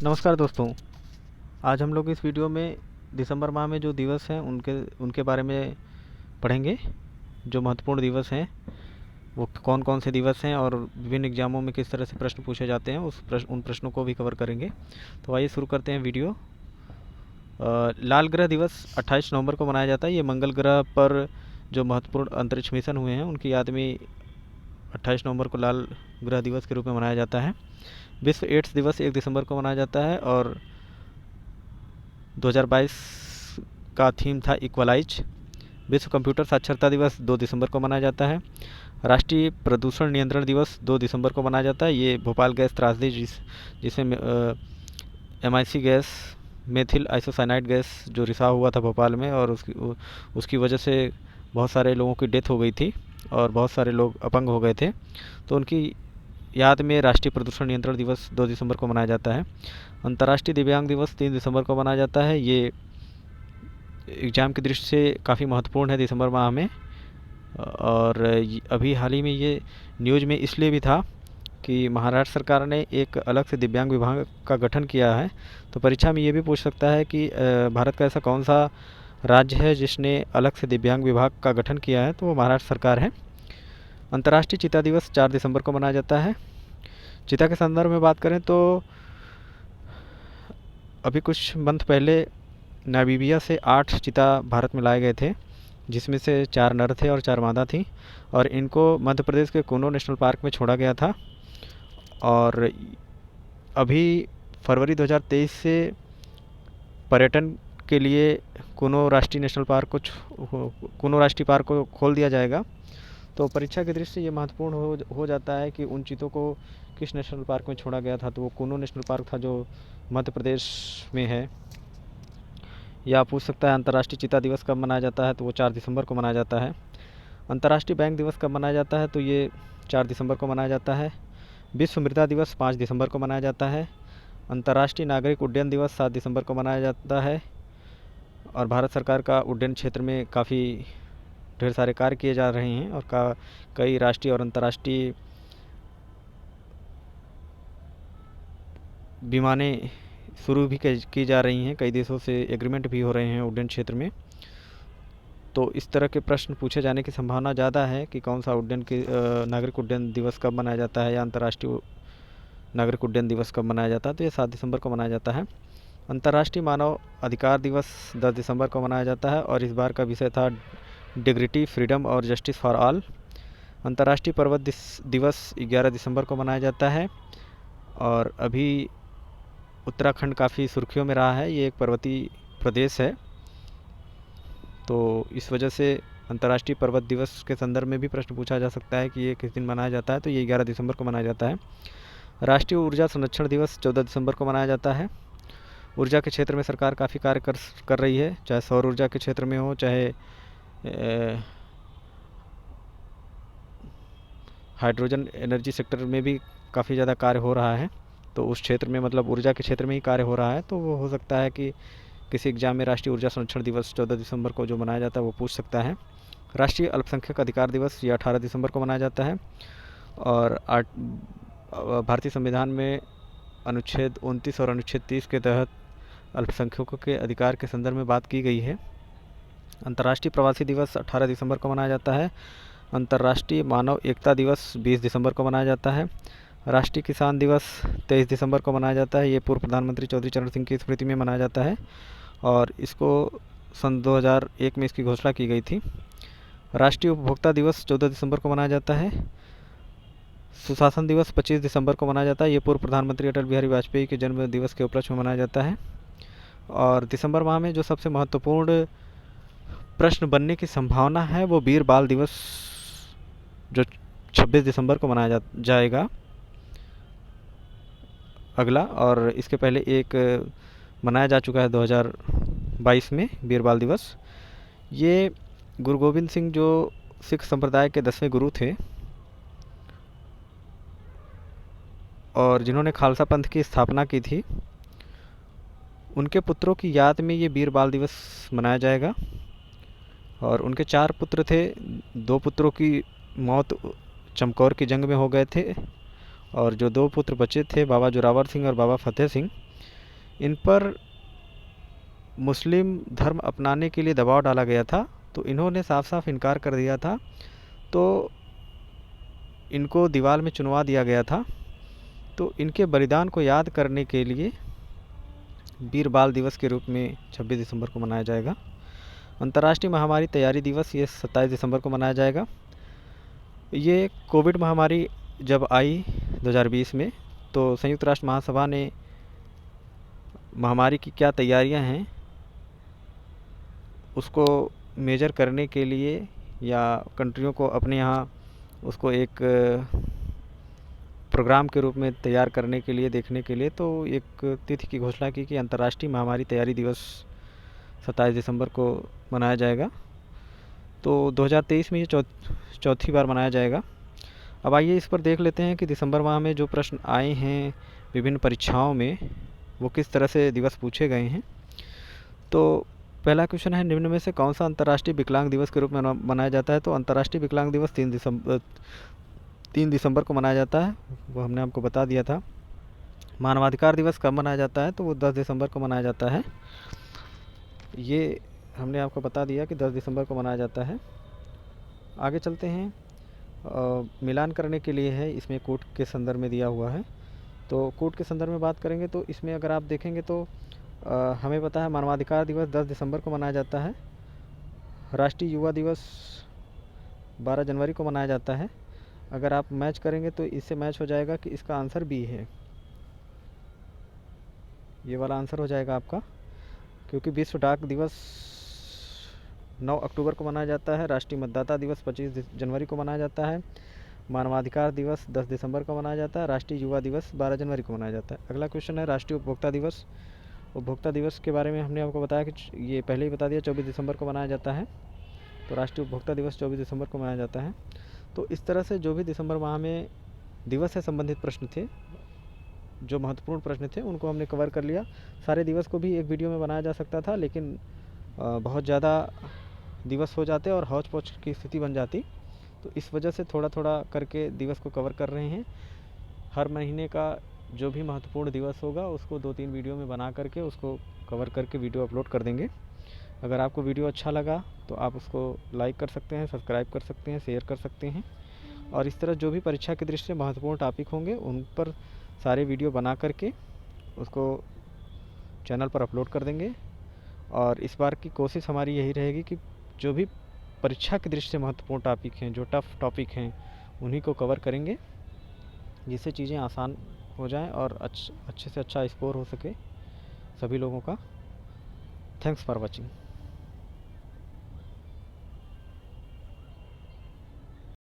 नमस्कार दोस्तों। आज हम लोग इस वीडियो में दिसंबर माह में जो दिवस हैं उनके उनके बारे में पढ़ेंगे। जो महत्वपूर्ण दिवस हैं वो कौन कौन से दिवस हैं और विभिन्न एग्जामों में किस तरह से प्रश्न पूछे जाते हैं उन प्रश्नों को भी कवर करेंगे। तो आइए शुरू करते हैं वीडियो। लाल ग्रह दिवस 28 नवंबर को मनाया जाता है। ये मंगल ग्रह पर जो महत्वपूर्ण अंतरिक्ष मिशन हुए हैं उनकी याद में 28 नवंबर को लाल ग्रह दिवस के रूप में मनाया जाता है। विश्व एड्स दिवस 1 दिसंबर को मनाया जाता है और 2022 का थीम था इक्वलाइज। विश्व कंप्यूटर साक्षरता दिवस 2 दिसंबर को मनाया जाता है। राष्ट्रीय प्रदूषण नियंत्रण दिवस 2 दिसंबर को मनाया जाता है। ये भोपाल गैस त्रासदी जिसमें MIC gas, methyl isocyanide gas जो रिसाव हुआ था भोपाल में और उसकी वजह से बहुत सारे लोगों की डेथ हो गई थी और बहुत सारे लोग अपंग हो गए थे। तो उनकी याद में राष्ट्रीय प्रदूषण नियंत्रण दिवस 2 दिसंबर को मनाया जाता है। अंतर्राष्ट्रीय दिव्यांग दिवस 3 दिसंबर को मनाया जाता है। ये एग्ज़ाम की दृष्टि से काफ़ी महत्वपूर्ण है दिसंबर माह में। और अभी हाल ही में ये न्यूज़ में इसलिए भी था कि महाराष्ट्र सरकार ने एक अलग से दिव्यांग विभाग का गठन किया है। तो परीक्षा में ये भी पूछ सकता है कि भारत का ऐसा कौन सा राज्य है जिसने अलग से दिव्यांग विभाग का गठन किया है, तो वो महाराष्ट्र सरकार है। अंतर्राष्ट्रीय चीता दिवस 4 दिसंबर को मनाया जाता है। चीता के संदर्भ में बात करें तो अभी कुछ मंथ पहले नामीबिया से 8 चीता भारत में लाए गए थे, जिसमें से 4 नर थे और 4 मादा थी और इनको मध्य प्रदेश के कूनो नेशनल पार्क में छोड़ा गया था। और अभी फरवरी 2023 से पर्यटन के लिए कूनो राष्ट्रीय पार्क को खोल दिया जाएगा। तो परीक्षा की दृष्टि से ये महत्वपूर्ण हो जाता है कि उन चीतों को किस नेशनल पार्क में छोड़ा गया था। तो वो कूनो नेशनल पार्क था जो मध्य प्रदेश में है। या पूछ सकता है अंतर्राष्ट्रीय चीता दिवस कब मनाया जाता है, तो वो 4 दिसंबर को मनाया जाता है। अंतर्राष्ट्रीय बैंक दिवस कब मनाया जाता है, तो ये 4 दिसंबर को मनाया जाता है। विश्व मृदा दिवस 5 दिसंबर को मनाया जाता है। अंतर्राष्ट्रीय नागरिक उड्डयन दिवस 7 दिसंबर को मनाया जाता है। और भारत सरकार का उड्डयन क्षेत्र में काफ़ी ढेर सारे कार्य किए जा रहे हैं और कई राष्ट्रीय और अंतर्राष्ट्रीय विमानें शुरू भी की जा रही हैं। कई देशों से एग्रीमेंट भी हो रहे हैं उड्डयन क्षेत्र में। तो इस तरह के प्रश्न पूछे जाने की संभावना ज़्यादा है कि कौन सा नागरिक उड्डयन दिवस कब मनाया जाता है या अंतर्राष्ट्रीय नागरिक उड्डयन दिवस कब मनाया जाता है। तो ये 7 दिसंबर को मनाया जाता है। अंतर्राष्ट्रीय मानव अधिकार दिवस 10 दिसंबर को मनाया जाता है और इस बार का विषय था डिग्निटी, फ्रीडम और जस्टिस फॉर ऑल। अंतर्राष्ट्रीय पर्वत दिवस 11 दिसंबर को मनाया जाता है। और अभी उत्तराखंड काफ़ी सुर्खियों में रहा है। ये एक पर्वतीय प्रदेश है, तो इस वजह से अंतर्राष्ट्रीय पर्वत दिवस के संदर्भ में भी प्रश्न पूछा जा सकता है कि ये किस दिन मनाया जाता है। तो ये 11 दिसंबर को मनाया जाता है। राष्ट्रीय ऊर्जा संरक्षण दिवस 14 दिसंबर को मनाया जाता है। ऊर्जा के क्षेत्र में सरकार काफ़ी कार्य कर रही है, चाहे सौर ऊर्जा के क्षेत्र में हो, चाहे हाइड्रोजन एनर्जी सेक्टर में भी काफ़ी ज़्यादा कार्य हो रहा है। तो उस क्षेत्र में मतलब ऊर्जा के क्षेत्र में ही कार्य हो रहा है। तो वो हो सकता है कि किसी एग्जाम में राष्ट्रीय ऊर्जा संरक्षण दिवस 14 दिसंबर को जो मनाया जाता है वो पूछ सकता है। राष्ट्रीय अल्पसंख्यक अधिकार दिवस ये 18 दिसंबर को मनाया जाता है। और भारतीय संविधान में अनुच्छेद 29 और अनुच्छेद 30 के तहत अल्पसंख्यकों के अधिकार के संदर्भ में बात की गई है। अंतर्राष्ट्रीय प्रवासी दिवस 18 दिसंबर को मनाया जाता है। अंतर्राष्ट्रीय मानव एकता दिवस 20 दिसंबर को मनाया जाता है। राष्ट्रीय किसान दिवस 23 दिसंबर को मनाया जाता है। ये पूर्व प्रधानमंत्री चौधरी चरण सिंह की स्मृति में मनाया जाता है और इसको सन 2001 में इसकी घोषणा की गई थी। राष्ट्रीय उपभोक्ता दिवस 14 दिसंबर को मनाया जाता है। सुशासन दिवस 25 दिसंबर को मनाया जाता है। ये पूर्व प्रधानमंत्री अटल बिहारी वाजपेयी के जन्म दिवस के उपलक्ष्य में मनाया जाता है। और दिसंबर माह में जो सबसे महत्वपूर्ण प्रश्न बनने की संभावना है वो वीर बाल दिवस जो 26 दिसंबर को मनाया जाएगा अगला। और इसके पहले एक मनाया जा चुका है 2022 में वीर बाल दिवस। ये गुरु गोविंद सिंह जो सिख संप्रदाय के 10वें गुरु थे और जिन्होंने खालसा पंथ की स्थापना की थी, उनके पुत्रों की याद में ये वीर बाल दिवस मनाया जाएगा। और उनके 4 पुत्र थे। 2 पुत्रों की मौत चमकौर की जंग में हो गए थे और जो 2 पुत्र बचे थे बाबा जोरावर सिंह और बाबा फतेह सिंह, इन पर मुस्लिम धर्म अपनाने के लिए दबाव डाला गया था, तो इन्होंने साफ साफ इनकार कर दिया था। तो इनको दीवार में चुनवा दिया गया था। तो इनके बलिदान को याद करने के लिए वीर बाल दिवस के रूप में 26 दिसंबर को मनाया जाएगा। अंतर्राष्ट्रीय महामारी तैयारी दिवस ये 27 दिसंबर को मनाया जाएगा। ये कोविड महामारी जब आई 2020 में, तो संयुक्त राष्ट्र महासभा ने महामारी की क्या तैयारियां हैं उसको मेजर करने के लिए, या कंट्रियों को अपने यहाँ उसको एक प्रोग्राम के रूप में तैयार करने के लिए, देखने के लिए, तो एक तिथि की घोषणा की कि अंतर्राष्ट्रीय महामारी तैयारी दिवस 27 दिसंबर को मनाया जाएगा। तो 2023 में ये चौथी बार मनाया जाएगा। अब आइए इस पर देख लेते हैं कि दिसंबर माह में जो प्रश्न आए हैं विभिन्न परीक्षाओं में, वो किस तरह से दिवस पूछे गए हैं। तो पहला क्वेश्चन है, निम्न में से कौन सा अंतर्राष्ट्रीय विकलांग दिवस के रूप में मनाया जाता है। तो अंतर्राष्ट्रीय विकलांग दिवस 3 दिसंबर को मनाया जाता है, वो हमने आपको बता दिया था। मानवाधिकार दिवस कब मनाया जाता है, तो वो 10 दिसंबर को मनाया जाता है। ये हमने आपको बता दिया कि 10 दिसंबर को मनाया जाता है। आगे चलते हैं, मिलान करने के लिए है, इसमें कोड के संदर्भ में दिया हुआ है। तो कोड के संदर्भ में बात करेंगे तो इसमें अगर आप देखेंगे तो हमें पता है मानवाधिकार दिवस 10 दिसंबर को मनाया जाता है। राष्ट्रीय युवा दिवस 12 जनवरी को मनाया जाता है। अगर आप मैच करेंगे तो इससे मैच हो जाएगा कि इसका आंसर बी है, ये वाला आंसर हो जाएगा आपका, क्योंकि विश्व डाक दिवस 9 अक्टूबर को मनाया जाता है। राष्ट्रीय मतदाता दिवस 25 जनवरी को मनाया जाता है। मानवाधिकार दिवस 10 दिसंबर को मनाया जाता है। राष्ट्रीय युवा दिवस 12 जनवरी को मनाया जाता है। अगला क्वेश्चन है राष्ट्रीय उपभोक्ता दिवस। उपभोक्ता दिवस के बारे में हमने आपको बताया कि ये पहले ही बता दिया, 24 दिसंबर को मनाया जाता है। तो राष्ट्रीय उपभोक्ता दिवस 24 दिसंबर को मनाया जाता है। तो इस तरह से जो भी दिसंबर माह में दिवस से संबंधित प्रश्न थे, जो महत्वपूर्ण प्रश्न थे, उनको हमने कवर कर लिया। सारे दिवस को भी एक वीडियो में बनाया जा सकता था, लेकिन बहुत ज़्यादा दिवस हो जाते और हौच पौच की स्थिति बन जाती, तो इस वजह से थोड़ा थोड़ा करके दिवस को कवर कर रहे हैं। हर महीने का जो भी महत्वपूर्ण दिवस होगा उसको 2-3 वीडियो में बना करके उसको कवर करके वीडियो अपलोड कर देंगे। अगर आपको वीडियो अच्छा लगा तो आप उसको लाइक कर सकते हैं, सब्सक्राइब कर सकते हैं, शेयर कर सकते हैं। और इस तरह जो भी परीक्षा की दृष्टि से महत्वपूर्ण टॉपिक होंगे उन पर सारे वीडियो बना करके उसको चैनल पर अपलोड कर देंगे। और इस बार की कोशिश हमारी यही रहेगी कि जो भी परीक्षा की दृष्टि से महत्वपूर्ण टॉपिक हैं, जो टफ़ टॉपिक हैं, उन्हीं को कवर करेंगे, जिससे चीज़ें आसान हो जाएं और अच्छे से अच्छा स्कोर हो सके सभी लोगों का। Thanks for watching.